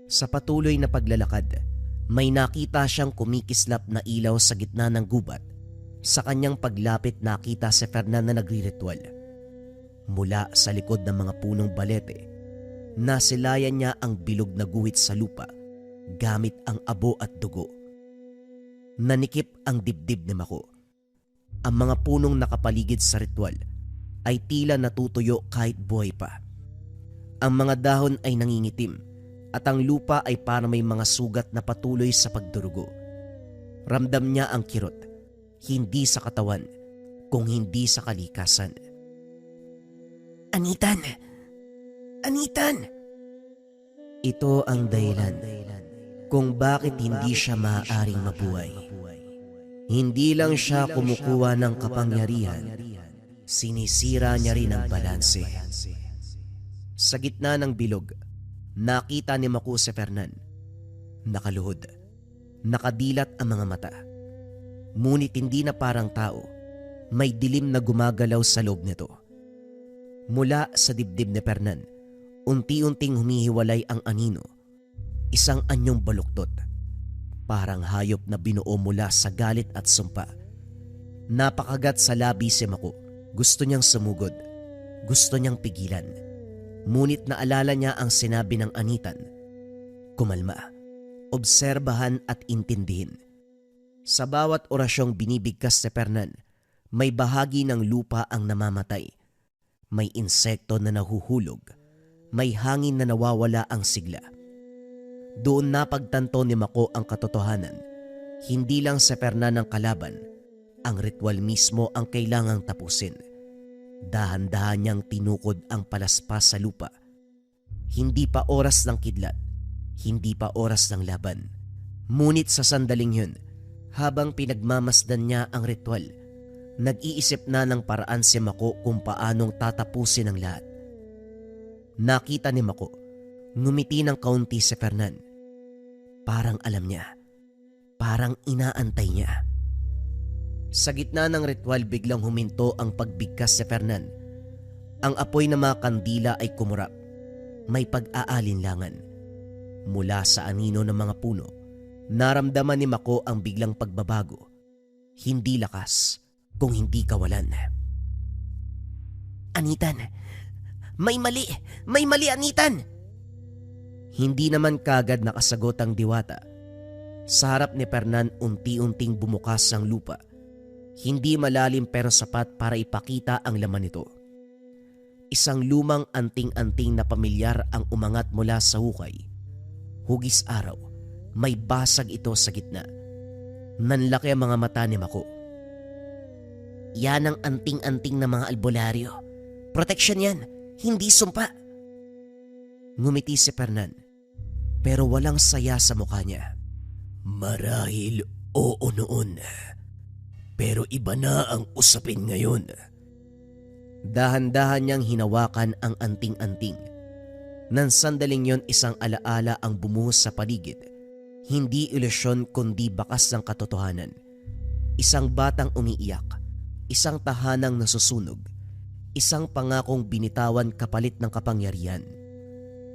Sa patuloy na paglalakad, may nakita siyang kumikislap na ilaw sa gitna ng gubat. Sa kanyang paglapit nakita si Fernan na nagriritual. Mula sa likod ng mga punong balete, nasilayan niya ang bilog na guhit sa lupa gamit ang abo at dugo. Nanikip ang dibdib ni Mako. Ang mga punong nakapaligid sa ritual ay tila natutuyo kahit buhay pa. Ang mga dahon ay nangingitim at ang lupa ay parang may mga sugat na patuloy sa pagdurugo. Ramdam niya ang kirot, hindi sa katawan, kung hindi sa kalikasan. Anitan! Anitan! Ito ang dahilan kung bakit hindi siya maaaring mabuhay. Hindi lang siya kumukuha ng kapangyarihan, sinisira niya rin ang balanse. Sa gitna ng bilog, nakita ni Mako si Fernan. Nakaluhod, nakadilat ang mga mata. Ngunit hindi na parang tao, may dilim na gumagalaw sa loob nito. Mula sa dibdib ni Fernan, unti-unting humihiwalay ang anino, isang anyong baluktot. Parang hayop na binuo mula sa galit at sumpa. Napakagat sa labi si Mako. Gusto niyang sumugod. Gusto niyang pigilan. Ngunit naalala niya ang sinabi ng anitan. Kumalma. Obserbahan at intindihin. Sa bawat orasyong binibigkas ni Fernan, may bahagi ng lupa ang namamatay. May insekto na nahuhulog. May hangin na nawawala ang sigla. Doon napagtanto ni Mako ang katotohanan. Hindi lang si Fernan ang kalaban, ang ritual mismo ang kailangang tapusin. Dahan-dahan niyang tinukod ang palaspas sa lupa. Hindi pa oras ng kidlat, hindi pa oras ng laban. Ngunit sa sandaling yun, habang pinagmamasdan niya ang ritual, nag-iisip na ng paraan si Mako kung paanong tatapusin ang lahat. Nakita ni Mako, ngumiti ng kaunti si Fernan. Parang alam niya. Parang inaantay niya. Sa gitna ng ritual biglang huminto ang pagbigkas si Fernan. Ang apoy ng mga kandila ay kumurap. may pag-aalinlangan. Mula sa anino ng mga puno, naramdaman ni Mako ang biglang pagbabago. Hindi lakas, kung hindi kawalan. Anitan, may mali! May mali, Anitan! Hindi naman kagad nakasagot ang diwata. Sa harap ni Fernan unti-unting bumukas ang lupa. Hindi malalim pero sapat para ipakita ang laman nito. Isang lumang anting-anting na pamilyar ang umangat mula sa hukay. Hugis araw, may basag ito sa gitna. Nanlaki ang mga mata ni Mako. Yan ang anting-anting na mga albularyo. Proteksyon yan, hindi sumpa. Ngumiti si Fernan, pero walang saya sa mukha niya. Marahil oo noon, pero iba na ang usapin ngayon. Dahan-dahan niyang hinawakan ang anting-anting. Nang sandaling yon, isang alaala ang bumuhos sa paligid. Hindi ilusyon kundi bakas ng katotohanan. Isang batang umiiyak, isang tahanang nasusunog, isang pangakong binitawan kapalit ng kapangyarihan.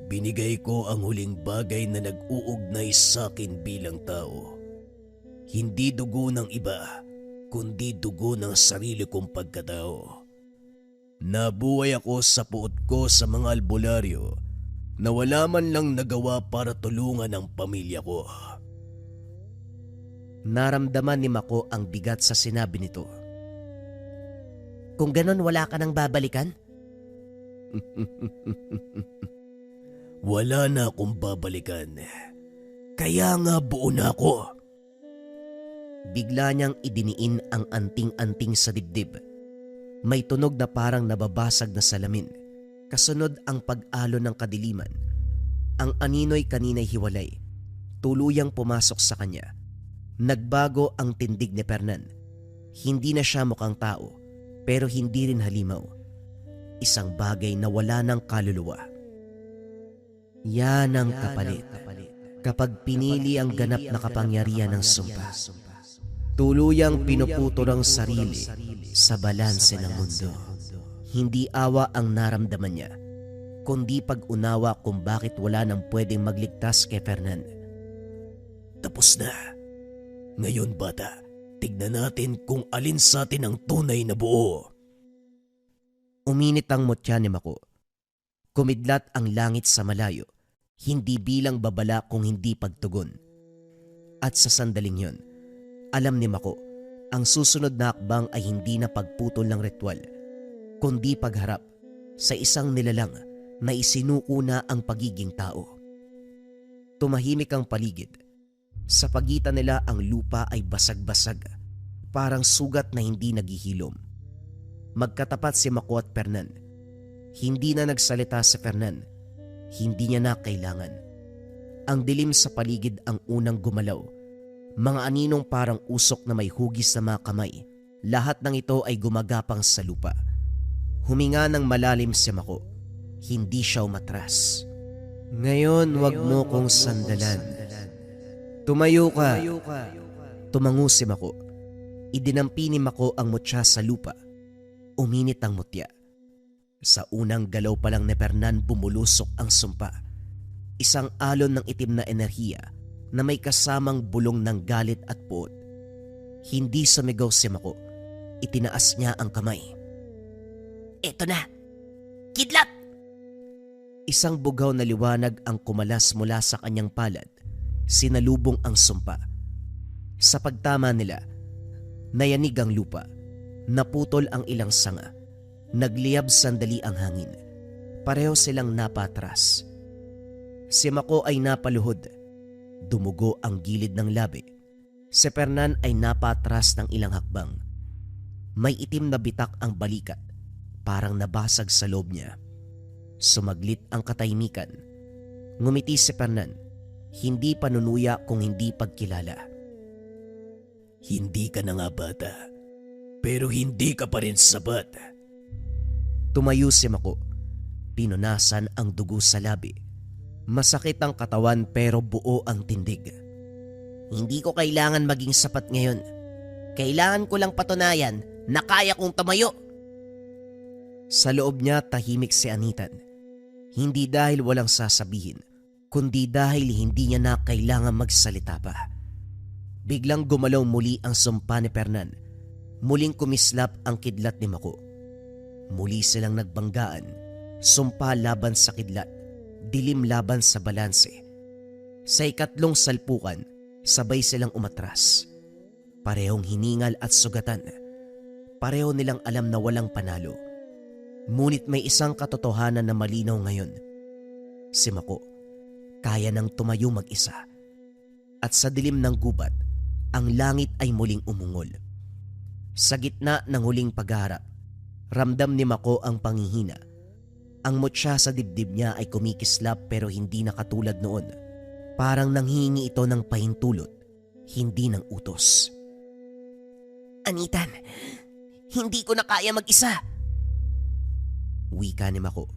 Binigay ko ang huling bagay na nag-uugnay sa akin bilang tao. Hindi dugo ng iba, kundi dugo ng sarili kong pagkatao. Nabuhay ako sa puot ko sa mga albularyo na wala man lang nagawa para tulungan ang pamilya ko. Naramdaman ni Mako ang bigat sa sinabi nito. Kung ganon, wala ka nang babalikan? Wala na akong babalikan. Kaya nga buo na ako. Bigla niyang idiniin ang anting-anting sa dibdib. May tunog na parang nababasag na salamin. Kasunod ang pag-alo ng kadiliman. Ang anino'y kanina'y hiwalay. Tuluyang pumasok sa kanya. Nagbago ang tindig ni Fernan. Hindi na siya mukhang tao, pero hindi rin halimaw. Isang bagay na wala ng kaluluwa. Yan ang kapalit kapag pinili ang ganap na kapangyarihan ng sumpa. Tuluyang pinuputol ang sarili sa balanse ng mundo. Hindi awa ang naramdaman niya, kundi pag-unawa kung bakit wala nang pwedeng magligtas kay Fernan. Tapos na. Ngayon bata, tignan natin kung alin sa atin ang tunay na buo. Uminit ang mutya ni Mako. Kumidlat ang langit sa malayo, hindi bilang babala kung hindi pagtugon. At sa sandaling yon, alam ni Mako, ang susunod na hakbang ay hindi na pagputol ng ritual, kundi pagharap sa isang nilalang na isinuko na ang pagiging tao. Tumahimik ang paligid. Sa pagitan nila ang lupa ay basag-basag, parang sugat na hindi naghihilom. Magkatapat si Mako at Fernan. Hindi na nagsalita si Fernan. Hindi niya na kailangan. Ang dilim sa paligid ang unang gumalaw. Mga aninong parang usok na may hugis sa mga kamay. Lahat ng ito ay gumagapang sa lupa. Huminga ng malalim si Mako. Hindi siya umatras. Ngayon wag mo kong sandalan. Tumayo ka. Tumango si Mako. Idinampi ni Mako ang mutya sa lupa. Uminit ang mutya. Sa unang galaw pa lang ni Fernan bumulusok ang sumpa. Isang alon ng itim na enerhiya na may kasamang bulong ng galit at puot. Hindi sumigaw si Mako. Itinaas niya ang kamay. Eto na! Kidlat! Isang bugaw na liwanag ang kumalas mula sa kanyang palad. Sinalubong ang sumpa. Sa pagtama nila, nayanig ang lupa. Naputol ang ilang sanga. Nagliyab sandali ang hangin. Pareho silang napatras. Si Mako ay napaluhod. Dumugo ang gilid ng labi. Si Fernan ay napatras ng ilang hakbang. May itim na bitak ang balikat. Parang nabasag sa loob niya. Sumaglit ang katahimikan. Ngumiti si Fernan. Hindi panunuya kung hindi pagkilala. Hindi ka na nga bata, pero hindi ka pa rin sapat. Tumayo si Mako. Pinunasan ang dugo sa labi. Masakit ang katawan pero buo ang tindig. Hindi ko kailangan maging sapat ngayon. Kailangan ko lang patunayan na kaya kong tumayo. Sa loob niya tahimik si Anitan. Hindi dahil walang sasabihin, kundi dahil hindi niya na kailangan magsalita pa. Biglang gumalaw muli ang sumpa ni Fernan. Muling kumislap ang kidlat ni Mako. Muli silang nagbanggaan, sumpa laban sa kidlat, dilim laban sa balanse. Sa ikatlong salpukan, sabay silang umatras. Parehong hiningal at sugatan. Pareho nilang alam na walang panalo. Ngunit may isang katotohanan na malinaw ngayon. Si Mako, kaya nang tumayo mag-isa. At sa dilim ng gubat, ang langit ay muling umungol. Sa gitna ng huling pagharap, ramdam ni Mako ang panghihina. Ang mutya sa dibdib niya ay kumikislap pero hindi na katulad noon. Parang nanghihingi ito ng pahintulot, hindi ng utos. Anitan, hindi ko na kaya mag-isa. Wika ni Mako.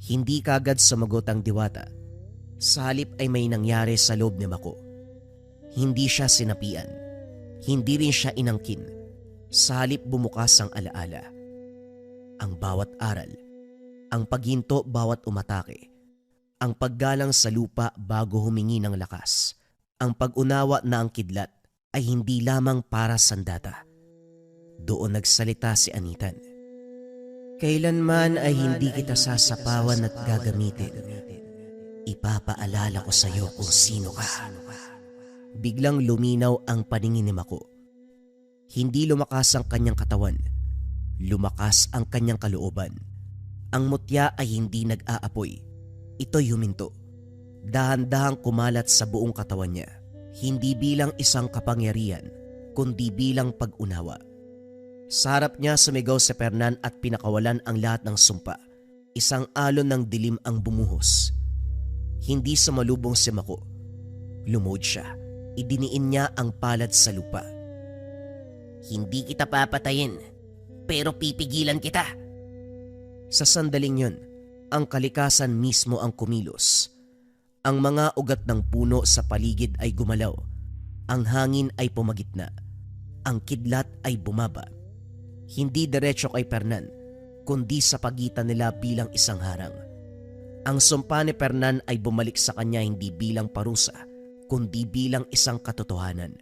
Hindi kagad sumagot ang diwata. Sa halip ay may nangyari sa loob ni Mako. Hindi siya sinapian. Hindi rin siya inangkin. Sa halip bumukas ang alaala. Ang bawat aral. Ang paghinto bawat umatake. Ang paggalang sa lupa bago humingi ng lakas. Ang pag-unawa na ang kidlat ay hindi lamang para sandata. Doon nagsalita si Anitan. Kailanman ay hindi kita sasapawan at gagamitin. Ipapaalala ko sa iyo kung sino ka. Biglang luminaw ang paningin ni Mako. Hindi lumakas ang kanyang katawan. Lumakas ang kanyang kalooban. Ang mutya ay hindi nag-aapoy. Ito'y huminto. Dahan-dahang kumalat sa buong katawan niya. Hindi bilang isang kapangyarihan, kundi bilang pag-unawa. Sa harap niya sumigaw si Fernan at pinakawalan ang lahat ng sumpa. Isang alon ng dilim ang bumuhos. Hindi sumalubong si Mako. Lumuhod siya. Idiniin niya ang palad sa lupa. Hindi kita papatayin, pero pipigilan kita. Sa sandaling yon, ang kalikasan mismo ang kumilos. Ang mga ugat ng puno sa paligid ay gumalaw. Ang hangin ay pumagitna. Ang kidlat ay bumaba. Hindi diretso kay Fernan, kundi sa pagitan nila bilang isang harang. Ang sumpa ni Fernan ay bumalik sa kanya hindi bilang parusa, kundi bilang isang katotohanan.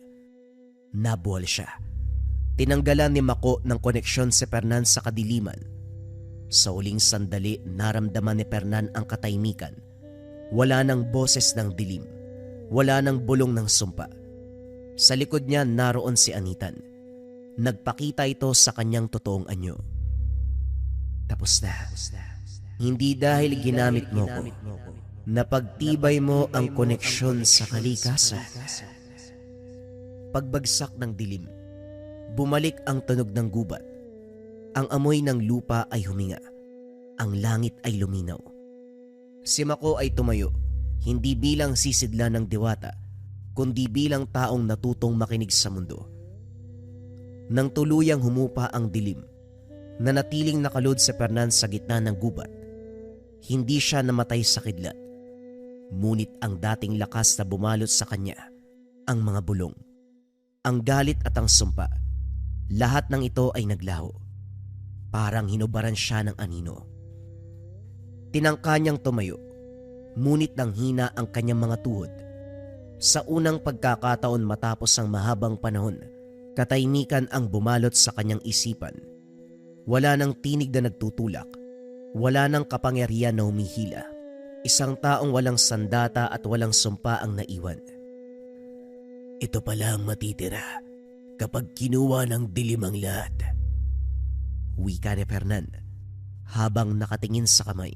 Nabuwal siya. Tinanggalan ni Mako ng koneksyon si Fernan sa kadiliman. Sa uling sandali, naramdaman ni Fernan ang katahimikan. Wala nang boses ng dilim. Wala nang bulong ng sumpa. Sa likod niya naroon si Anitan. Nagpakita ito sa kanyang totoong anyo. Tapos na. Hindi dahil ginamit mo ko. Napagtibay mo ang koneksyon sa kalikasan. Pagbagsak ng dilim, bumalik ang tunog ng gubat. Ang amoy ng lupa ay huminga. Ang langit ay luminaw. Si Mako ay tumayo, hindi bilang sisidla ng diwata, kundi bilang taong natutong makinig sa mundo. Nang tuluyang humupa ang dilim, nanatiling nakalod si Fernan sa gitna ng gubat. Hindi siya namatay sa kidlat. Ngunit ang dating lakas na bumalot sa kanya, ang mga bulong, ang galit at ang sumpa, lahat ng ito ay naglaho. Parang hinubaran siya ng anino. Tinangka niyang tumayo, ngunit nang hina ang kanyang mga tuhod. Sa unang pagkakataon matapos ang mahabang panahon, katahimikan ang bumalot sa kanyang isipan. Wala nang tinig na nagtutulak. Wala nang kapangyarihan na humihila. Isang taong walang sandata at walang sumpa ang naiwan. Ito pala ang matitira kapag kinuha ng dilim ang lahat. Wika ni Fernan habang nakatingin sa kamay.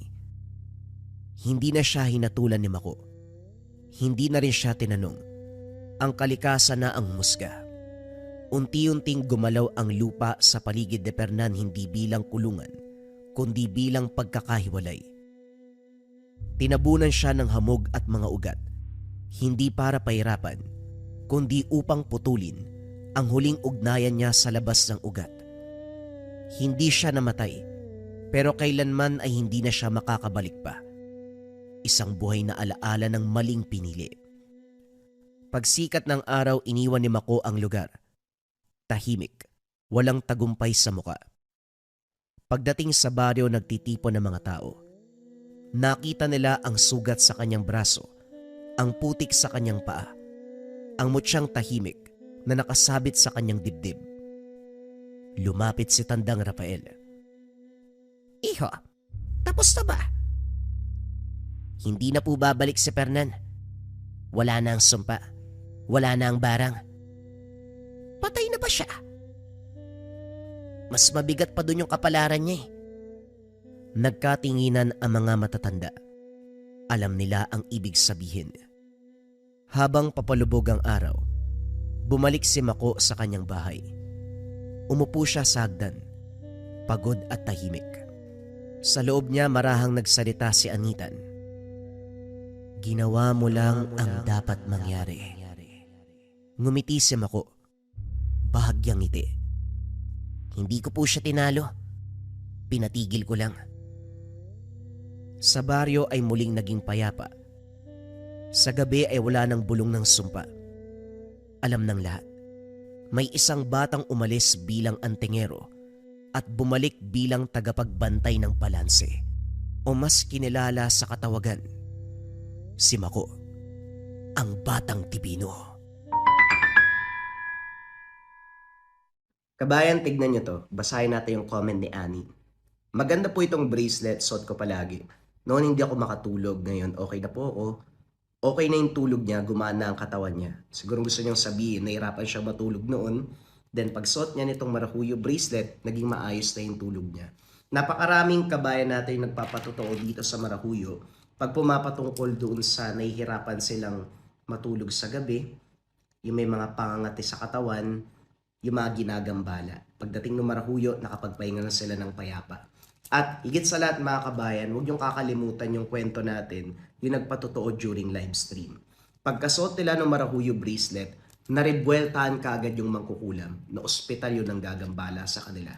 Hindi na siya hinatulan ni Mako. Hindi na rin siya tinanong. Ang kalikasan na ang musga. Unti-unting gumalaw ang lupa sa paligid ni Fernan hindi bilang kulungan, kundi bilang pagkakahiwalay. Tinabunan siya ng hamog at mga ugat, hindi para pahirapan, kundi upang putulin ang huling ugnayan niya sa labas ng ugat. Hindi siya namatay, pero kailanman ay hindi na siya makakabalik pa. Isang buhay na alaala ng maling pinili. Pagsikat ng araw, iniwan ni Mako ang lugar. Tahimik, walang tagumpay sa muka. Pagdating sa baryo, nagtitipon ng mga tao. Nakita nila ang sugat sa kanyang braso, ang putik sa kanyang paa, ang mutyang tahimik na nakasabit sa kanyang dibdib. Lumapit si Tandang Rafael. Iho, tapos na ba? Hindi na po babalik si Fernan. Wala na ang sumpa. Wala na ang barang. Patay na ba siya? Mas mabigat pa dun yung kapalaran niya eh. Nagkatinginan ang mga matatanda. Alam nila ang ibig sabihin. Habang papalubog ang araw, bumalik si Mako sa kanyang bahay. Umupo siya sa hagdan, pagod at tahimik. Sa loob niya marahang nagsalita si Anitan. Ginawa mo lang ang dapat mangyari. Ngumiti si Mako. Bahagyang ngiti. Hindi ko po siya tinalo. Pinatigil ko lang. Sa baryo ay muling naging payapa. Sa gabi ay wala nang bulong ng sumpa. Alam ng lahat. May isang batang umalis bilang antingero at bumalik bilang tagapagbantay ng balanse o mas kinilala sa katawagan, si Mako, ang Batang Tipino. Kabayan, tignan nyo to. Basahin natin yung comment ni Annie. Maganda po itong bracelet, suot ko palagi. Noon hindi ako makatulog, ngayon okay na po ako. Okay na yung tulog niya, gumana ang katawan niya. Siguro gusto niyang sabihin, nahirapan siya matulog noon. Then pag suot niya nitong Marahuyo bracelet, naging maayos na yung tulog niya. Napakaraming kabayan natin yung nagpapatotoo dito sa Marahuyo. Pag pumapatungkol doon sa nahihirapan silang matulog sa gabi, yung may mga pangangati sa katawan, yung mga ginagambala. Pagdating ng Marahuyo, nakapagpahinga na sila ng payapa. At higit sa lahat mga kabayan, huwag niyong kakalimutan yung kwento natin, yung nagpatotoo during live stream. Pagkasuot nila ng Marahuyo bracelet, narebueltahan kaagad yung mangkukulam na ospital yun ang gagambala sa kanila.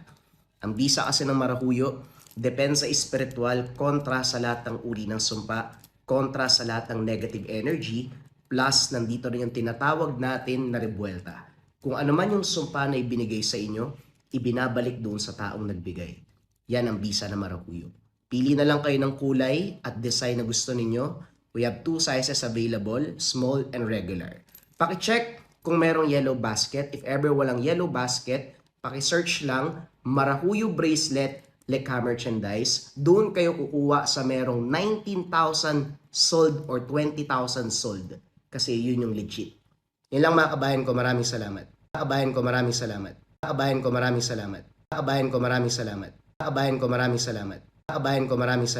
Ang bisa kasi ng Marahuyo, depensa espiritual kontra sa lahat ng uri ng sumpa, kontra sa lahat ng negative energy, plus nandito rin yung tinatawag natin na rebuelta. Kung ano man yung sumpa na ibinigay sa inyo, ibinabalik doon sa taong nagbigay. Yan ang bisa ng Marahuyo. Pili na lang kayo ng kulay at design na gusto ninyo. We have 2 sizes available, small and regular. Paki-check kung merong yellow basket. If ever walang yellow basket, paki-search lang Marahuyo bracelet Lekha merchandise. Doon kayo kukuha sa merong 19,000 sold or 20,000 sold. Kasi yun yung legit. Yun lang mga kabayan ko, maraming salamat. Kabayan ko, maraming salamat. Kabayan ko, maraming salamat. Kabayan ko, maraming salamat. Kabayan ko, maraming salamat. Kabayan ko, maraming salamat.